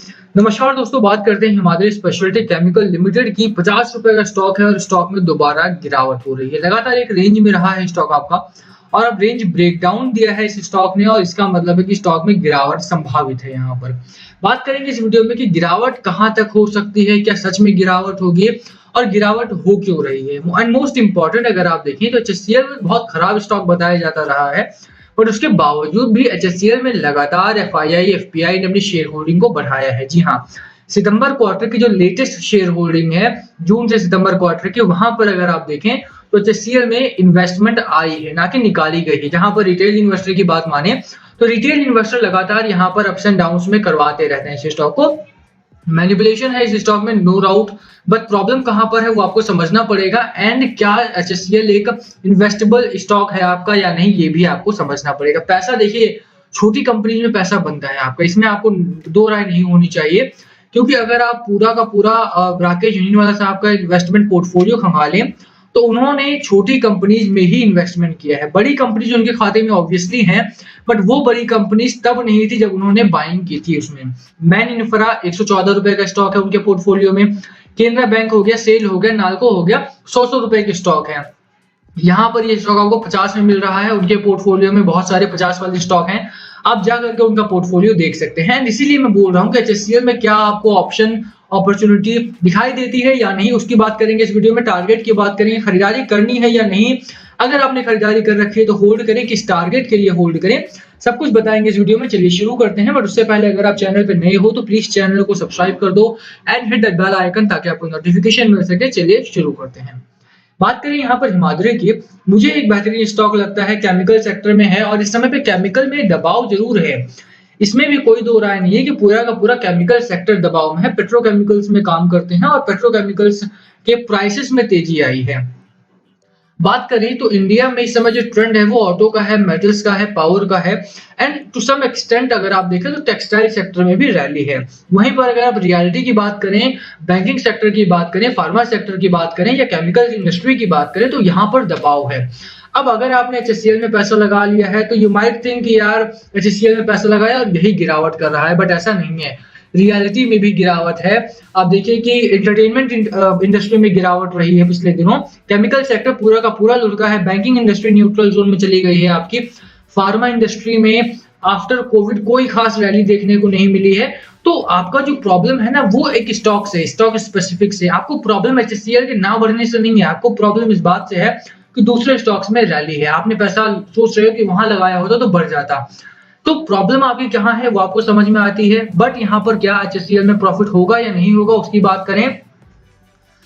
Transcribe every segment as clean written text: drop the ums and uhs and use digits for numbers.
नमस्कार दोस्तों, बात करते हैं हिमालय स्पेशलिटी केमिकल लिमिटेड की। 50 रुपए का स्टॉक है और स्टॉक में दोबारा गिरावट हो रही है। लगातार एक रेंज में रहा है स्टॉक आपका और अब रेंज ब्रेकडाउन दिया है इस स्टॉक ने और इसका मतलब है कि स्टॉक में गिरावट संभावित है। यहाँ पर बात करेंगे इस वीडियो में कि गिरावट कहां तक हो सकती है, क्या सच में गिरावट होगी और गिरावट हो क्यों रही है। एंड मोस्ट इंपॉर्टेंट, अगर आप देखें तो एचएससीएल में बहुत खराब स्टॉक बताया जाता रहा है, बट उसके बावजूद भी एचएससीएल में लगातार एफआईआई एफपीआई ने अपनी शेयर होल्डिंग को बढ़ाया है। जी हाँ, सितंबर क्वार्टर की जो लेटेस्ट शेयर होल्डिंग है जून से सितंबर क्वार्टर की, वहां पर अगर आप देखें तो एचएससीएल में इन्वेस्टमेंट आई है, ना कि निकाली गई है। जहां पर रिटेल इन्वेस्टर की बात माने तो रिटेल इन्वेस्टर लगातार यहाँ पर अप्स एंड डाउन्स में करवाते रहते हैं इस स्टॉक को। मैनिपुलेशन है इस स्टॉक में, नो डाउट, बट प्रॉब्लम कहां पर है वो आपको समझना पड़ेगा। एंड क्या एचएससीएल एक इन्वेस्टेबल स्टॉक है आपका या नहीं, ये भी आपको समझना पड़ेगा। पैसा देखिए, छोटी कंपनी में पैसा बनता है आपका, इसमें आपको दो राय नहीं होनी चाहिए। क्योंकि अगर आप पूरा का पूरा राकेश झुनझुनवाला साहब का इन्वेस्टमेंट पोर्टफोलियो खंगालें तो उन्होंने छोटी कंपनीज में ही इन्वेस्टमेंट किया है। बड़ी कंपनीज उनके खाते में ऑब्वियसली हैं, बट वो बड़ी कंपनीज तब नहीं थी जब उन्होंने बाइंग की थी। उसमें मैन इंफ्रा 114 रुपए का स्टॉक है उनके पोर्टफोलियो में, केनरा बैंक हो गया, सेल हो गया, नाल्को हो गया, 100 रुपए के स्टॉक है। यहाँ पर ये स्टॉक आपको 50 में मिल रहा है, उनके पोर्टफोलियो में बहुत सारे 50 वाले स्टॉक हैं। आप जा करके उनका पोर्टफोलियो देख सकते हैं। इसीलिए मैं बोल रहा हूँ कि एचएससीएल में क्या आपको ऑप्शन अपॉर्चुनिटी दिखाई देती है या नहीं, उसकी बात करेंगे इस वीडियो में। टारगेट की बात करेंगे, खरीदारी करनी है या नहीं, अगर आपने खरीदारी कर रखी है तो होल्ड करें, किस टारगेट के लिए होल्ड करें, सब कुछ बताएंगे इस वीडियो में। चलिए शुरू करते हैं, बट उससे पहले अगर आप चैनल पे नए हो तो प्लीज चैनल को सब्सक्राइब कर दो and hit that bell icon ताकि आपको नोटिफिकेशन मिल सके। चलिए शुरू करते हैं। बात करें यहाँ पर हिमाद्री की, मुझे एक बेहतरीन स्टॉक लगता है, केमिकल सेक्टर में है और इस समय पे केमिकल में दबाव जरूर है। इसमें भी कोई दो राय नहीं है कि पूरा का पूरा केमिकल सेक्टर दबाव में है। पेट्रोकेमिकल्स में काम करते हैं और पेट्रोकेमिकल्स के प्राइसेस में तेजी आई है। बात करें तो इंडिया में इस समय जो ट्रेंड है वो ऑटो का है, मेटल्स का है, पावर का है एंड टू सम एक्सटेंट अगर आप देखें तो टेक्सटाइल सेक्टर में भी रैली है। वहीं पर अगर आप रियलिटी की बात करें, बैंकिंग सेक्टर की बात करें, फार्मा सेक्टर की बात करें या केमिकल इंडस्ट्री की बात करें तो यहाँ पर दबाव है। अब अगर आपने एचएससीएल में पैसा लगा लिया है तो यू माइट थिंक कि यार एचएससीएल में पैसा लगाया और यही गिरावट कर रहा है, बट ऐसा नहीं है। रियलिटी में भी गिरावट है। आप देखिए कि एंटरटेनमेंट इंडस्ट्री में गिरावट रही है पिछले दिनों, केमिकल सेक्टर पूरा का पूरा लुढ़का है, बैंकिंग इंडस्ट्री न्यूट्रल जोन में चली गई है आपकी, फार्मा इंडस्ट्री में आफ्टर कोविड कोई खास रैली देखने को नहीं मिली है। तो आपका जो प्रॉब्लम है ना वो एक स्टॉक से, स्टॉक स्पेसिफिक से। आपको प्रॉब्लम एचएससीएल के ना बढ़ने से नहीं है, आपको प्रॉब्लम इस बात से है कि दूसरे स्टॉक्स में रैली है। आपने पैसा सोच रहे हो कि वहां लगाया होता तो बढ़ जाता। तो प्रॉब्लम आपकी कहाँ है वो आपको समझ में आती है, बट यहाँ पर क्या एचएससीएल में प्रॉफिट होगा या नहीं होगा उसकी बात करें,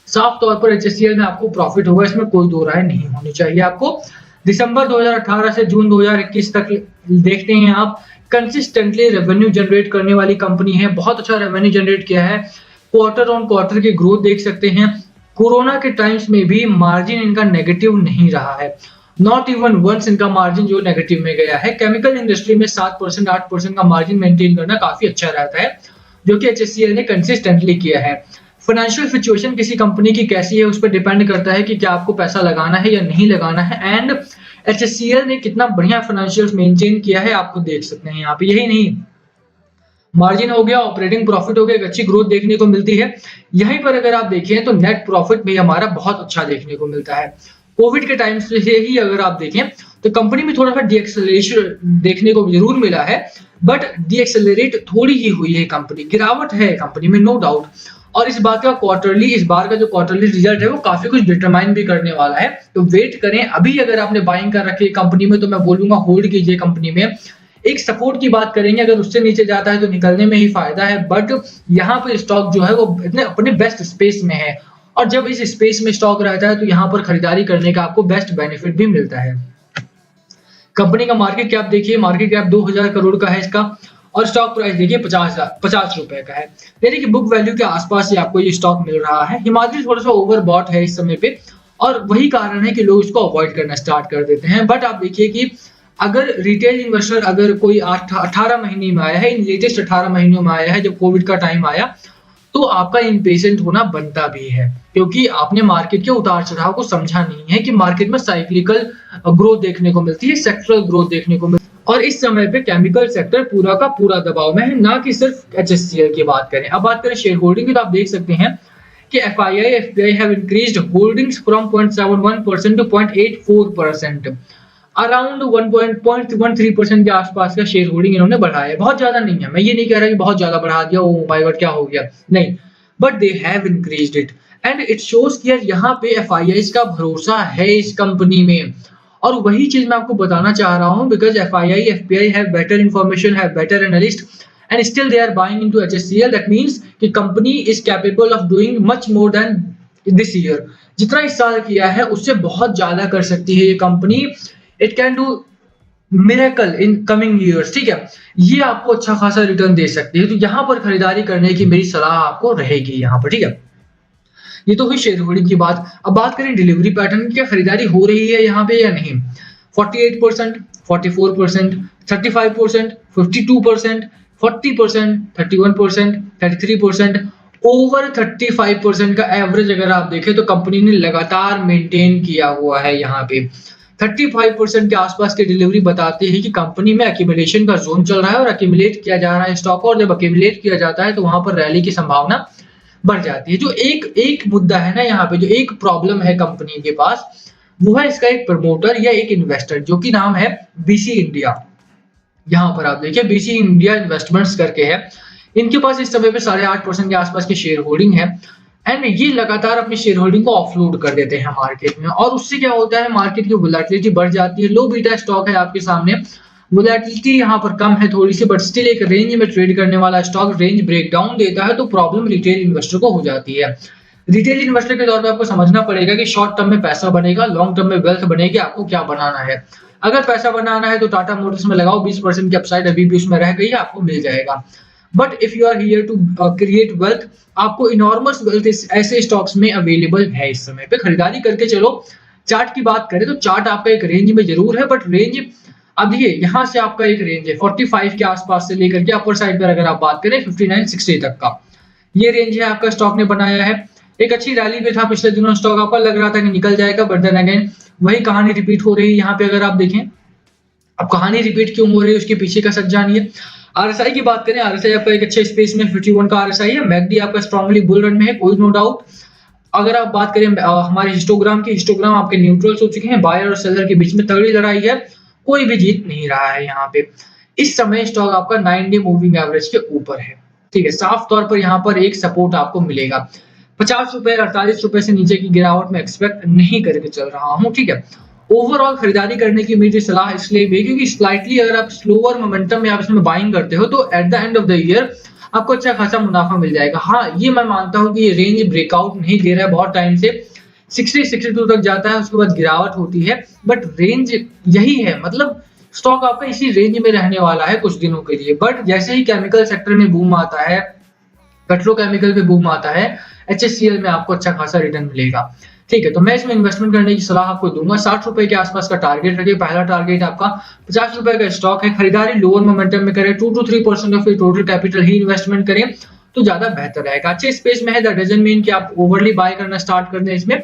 साफ तौर पर एचएससीएल में आपको प्रॉफिट होगा, इसमें कोई दो राय नहीं होनी चाहिए। आपको दिसंबर 2018 से जून 2021 तक देखते हैं आप, कंसिस्टेंटली रेवेन्यू जनरेट करने वाली कंपनी है, बहुत अच्छा रेवेन्यू जनरेट किया है। क्वार्टर ऑन क्वार्टर की ग्रोथ देख सकते हैं। कोरोना के टाइम्स में भी मार्जिन इनका नेगेटिव नहीं रहा है, नॉट इवन वंस इनका मार्जिन जो नेगेटिव में गया है। केमिकल इंडस्ट्री में 7% 8% का मार्जिन मेंटेन करना काफी अच्छा रहता है, जो कि एचएससीएल ने कंसिस्टेंटली किया है। फाइनेंशियल सिचुएशन किसी कंपनी की कैसी है उस पर डिपेंड करता है कि क्या आपको पैसा लगाना है या नहीं लगाना है। एंड एचएससीएल ने कितना बढ़िया फाइनेंशियल्स मेंटेन किया है आपको देख सकते हैं यहाँ पे। यही नहीं, मार्जिन हो गया, ऑपरेटिंग प्रॉफिट हो गया, एक अच्छी ग्रोथ देखने को मिलती है। यहीं पर अगर आप देखें तो नेट प्रॉफिट भी हमारा बहुत अच्छा देखने को मिलता है। कोविड के टाइम से ही अगर आप देखें तो कंपनी में थोड़ा सा डीएक्सेलरेशन देखने को जरूर मिला है, बट डीएक्सेलरेट थोड़ी ही हुई है कंपनी, गिरावट है कंपनी में नो डाउट। और इस बात का क्वार्टरली, इस बार का जो क्वार्टरली रिजल्ट है वो काफी कुछ डिटरमाइन भी करने वाला है, तो वेट करें। अभी अगर आपने बाइंग कर रखी है कंपनी में तो मैं बोलूंगा होल्ड कीजिए कंपनी में। एक सपोर्ट की बात करेंगे, अगर उससे नीचे जाता है तो निकलने में ही फायदा है, बट यहाँ पर स्टॉक जो है वो इतने अपने बेस्ट स्पेस में है और जब इस स्पेस में स्टॉक रहता है तो यहाँ पर खरीदारी करने का आपको बेस्ट बेनिफिट भी मिलता है। कंपनी का मार्केट कैप देखिए, मार्केट कैप 2000 करोड़ का है इसका और स्टॉक प्राइस देखिए 50 रुपए का है, यानी कि बुक वैल्यू के आसपास ही आपको ये स्टॉक मिल रहा है। हिमाद्री थोड़ा सा ओवरबॉट है इस समय पे और वही कारण है कि लोग इसको अवॉइड करना स्टार्ट कर देते हैं। बट आप देखिए कि अगर रिटेल इन्वेस्टर अगर कोई 18 महीने में आया है, इन लेटेस्ट 18 महीनों में आया है जब कोविड का टाइम आया, तो आपका इम्पेशेंट होना बनता भी है, क्योंकि आपने मार्केट के उतार चढ़ाव को समझा नहीं है कि मार्केट में साइक्लिकल ग्रोथ देखने को मिलती है, सेक्टरल ग्रोथ देखने को मिलती है। और इस समय पे केमिकल सेक्टर पूरा का पूरा दबाव में है, ना कि सिर्फ एचएससीएल की बात करें। अब बात करें शेयर होल्डिंग की, तो आप देख सकते हैं कि FII FPI have increased holdings from 0.71% to 0.84%। Around 1.13% के आसपास का शेयर होल्डिंग इन्होंने बढ़ाया है। बहुत ज्यादा नहीं है, मैं ये नहीं कह रहा कि बहुत ज्यादा बढ़ा दिया, ओ माय गॉड क्या हो गया, नहीं, but they have increased it and it shows कि यार यहाँ पे एफआईआई का भरोसा है इस कंपनी में। और वही चीज मैं आपको बताना चाह रहा हूँ, because FII FPI have better information, have better analyst and still they are buying into HSCL. That means कि company is capable of doing much more than this year. जितना इस साल किया है उससे बहुत ज्यादा कर सकती है ये company. It can do miracle in coming years, ठीक है। ये आपको अच्छा खासा रिटर्न दे सकती है, तो यहाँ पर खरीदारी करने की मेरी सलाह आपको रहेगी यहाँ पर, ठीक है। ये तो हुई शेयर होल्डिंग की बात। अब बात करें डिलीवरी पैटर्न की, क्या खरीदारी हो रही है यहाँ पे या नहीं। 48%, 44%, 35%, 52%, 40%, 31%, 33%, ओवर 35% का एवरेज अगर आप देखें तो कंपनी ने लगातार मेंटेन किया हुआ है। यहाँ पे 35% के आसपास की डिलीवरी बताती है कि कंपनी में एक्यूमुलेशन का जोन चल रहा है और एक्यूमुलेट किया जा रहा है स्टॉक, और जब एक्यूमुलेट किया जाता है तो वहां पर रैली की संभावना बढ़ जाती है। जो एक मुद्दा है ना यहाँ पे, जो एक प्रॉब्लम है कंपनी के पास, वो है इसका एक प्रमोटर या एक इन्वेस्टर, जो कि नाम है बीसी इंडिया। यहाँ पर आप देखिए बीसी इंडिया इन्वेस्टमेंट्स करके है, इनके पास इस समय पे 8.5% के आसपास की शेयर होल्डिंग है एंड ये लगातार अपनी शेयर होल्डिंग को ऑफलोड कर देते हैं मार्केट में, और उससे क्या होता है, मार्केट की वोलेटिलिटी बढ़ जाती है। लो बीटा स्टॉक है आपके सामने, वोलेटिलिटी यहाँ पर कम है थोड़ी सी, बट स्टिल एक रेंज में ट्रेड करने वाला स्टॉक रेंज ब्रेकडाउन देता है, तो प्रॉब्लम रिटेल इन्वेस्टर को हो जाती है। रिटेल इन्वेस्टर के तौर पे आपको समझना पड़ेगा कि शॉर्ट टर्म में पैसा बनेगा, लॉन्ग टर्म में वेल्थ बनेगी, आपको क्या बनाना है। अगर पैसा बनाना है तो टाटा मोटर्स में लगाओ, 20% की अपसाइड अभी भी उसमें रह गई है, आपको मिल जाएगा। But if you are here to create wealth, आपको इनॉर्मस वेल्थ ऐसे स्टॉक्स में अवेलेबल है इस समय पे, खरीदारी करके चलो। चार्ट की बात करें तो चार्ट आपका एक रेंज में जरूर है, बट रेंज अब ये यहाँ से आपका एक रेंज है 45 के आसपास से लेकर के अपर साइड पर अगर आप बात करें 59-60 तक का, ये रेंज है आपका स्टॉक ने बनाया है। एक अच्छी रैली पे था पिछले दिनों स्टॉक, आपका लग रहा था कि निकल जाएगा, बट देन अगेन वही कहानी रिपीट हो रही है यहाँ पे अगर आप देखें। अब कहानी रिपीट क्यों हो रही है उसके पीछे का सच जानिए। आरएसआई की बात करें, आरएसआई आपका एक अच्छे स्पेस में 51 का आरएसआई है, मैकडी आपका स्ट्रांगली बुल रन में है, कोई नो डाउट। अगर आप बात करें हमारे हिस्टोग्राम की, हिस्टोग्राम आपके न्यूट्रल्स हो चुके हैं, बायर और सेलर के बीच में तगड़ी लड़ाई है, कोई भी जीत नहीं रहा है यहाँ पे। इस समय स्टॉक आपका 9 डे मूविंग एवरेज के ऊपर है, ठीक है। साफ तौर पर यहाँ पर एक सपोर्ट आपको मिलेगा। 50 रुपए 48 रुपए से नीचे की गिरावट में एक्सपेक्ट नहीं करके चल रहा हूँ, ठीक है। ओवरऑल खरीदारी करने की मेरी सलाह इसलिए भी क्योंकि स्लाइटली अगर आप स्लोअर मोमेंटम में आप इसमें बाइंग करते हो तो at the end of the year आपको अच्छा खासा मुनाफा मिल जाएगा। हाँ, ये मैं मानता हूँ कि ये रेंज ब्रेकआउट नहीं दे रहा है बहुत टाइम से, 60-62 तक जाता है, उसके बाद गिरावट होती है, बट रेंज यही है, मतलब स्टॉक आपका इसी रेंज में रहने वाला है कुछ दिनों के लिए। बट जैसे ही केमिकल सेक्टर में बूम आता है, पेट्रोकेमिकल पे बूम आता है, एचएससीएल में आपको अच्छा खासा रिटर्न मिलेगा, ठीक है। तो मैं इसमें इन्वेस्टमेंट करने की सलाह आपको दूंगा। 60 रुपए के आसपास का टारगेट रखिए, पहला टारगेट आपका 50 रुपए का स्टॉक है, खरीदारी लोअर मोमेंटम में करें, 2 to 3% of total capital he investment करें तो ज्यादा बेहतर रहेगा। अच्छे स्पेस में है, दैट डजंट मीन कि आप ओवरली बाय करना स्टार्ट कर दें। इसमें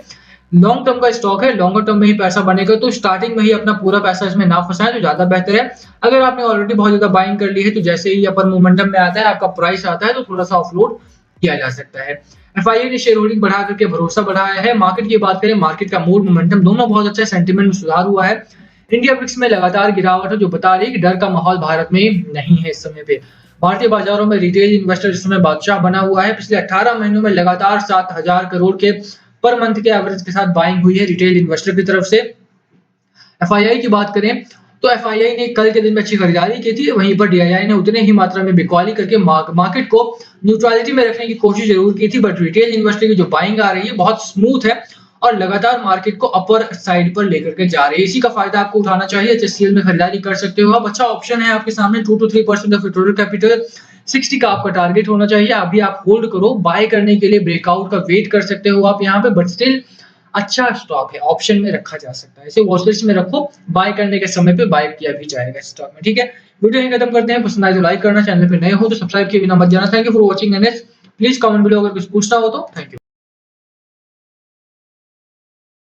लॉन्ग टर्म का स्टॉक है, लॉन्गर टर्म में ही पैसा बनेगा, तो स्टार्टिंग में ही अपना पूरा पैसा इसमें ना फंसाएं तो ज्यादा बेहतर है। अगर आपने ऑलरेडी बहुत ज्यादा बाइंग कर ली है तो जैसे ही अपर मोमेंटम में आता है, आपका प्राइस आता है, तो थोड़ा सा ऑफलोड किया जा सकता है। एफआईआई ने शेयर होल्डिंग बढ़ा करके भरोसा बढ़ाया है। मार्केट की बात करें, मार्केट का मूड मोमेंटम दोनों बहुत अच्छा है, सेंटीमेंट में सुधार हुआ है। इंडिया ब्रिक्स में लगातार गिरावट है जो बता रही है कि डर का माहौल भारत में नहीं है इस समय पे। भारतीय बाजारों में रिटेल इन्वेस्टर इस समय बादशाह बना हुआ है। पिछले 18 महीनों में लगातार 7,000 करोड़ के पर मंथ के एवरेज के साथ बाइंग हुई है रिटेल इन्वेस्टर की तरफ से। एफआईआई की बात करें तो एफआईआई ने कल के दिन में अच्छी खरीदारी की थी, वहीं पर डीआईआई ने उतने ही मात्रा में बिकवाली करके मार्केट को न्यूट्रलिटी में रखने की कोशिश जरूर की थी, बट रिटेल इन्वेस्टर की जो बाइंग आ रही है बहुत स्मूथ है और लगातार मार्केट को अपर साइड पर लेकर के जा रही है। इसी का फायदा आपको उठाना चाहिए। एचएससीएल में खरीदारी कर सकते हो आप, अच्छा ऑप्शन है आपके सामने। 2 to 3% ऑफ टोटल कैपिटल, 60 का आपका टारगेट होना चाहिए। अभी आप होल्ड करो, बाय करने के लिए ब्रेकआउट का वेट कर सकते हो आप यहाँ पे, बट स्टिल अच्छा स्टॉक है, ऑप्शन में रखा जा सकता है। इसे वॉच लिस्ट में रखो, बाय करने के समय पे बाय किया भी जाएगा स्टॉक में, ठीक है। वीडियो यहीं खत्म करते हैं। पसंद आए तो लाइक करना, चैनल पे नए हो तो सब्सक्राइब किए बिना मत जाना। Thank you for watching and please comment below अगर कुछ पूछना हो तो। Thank you.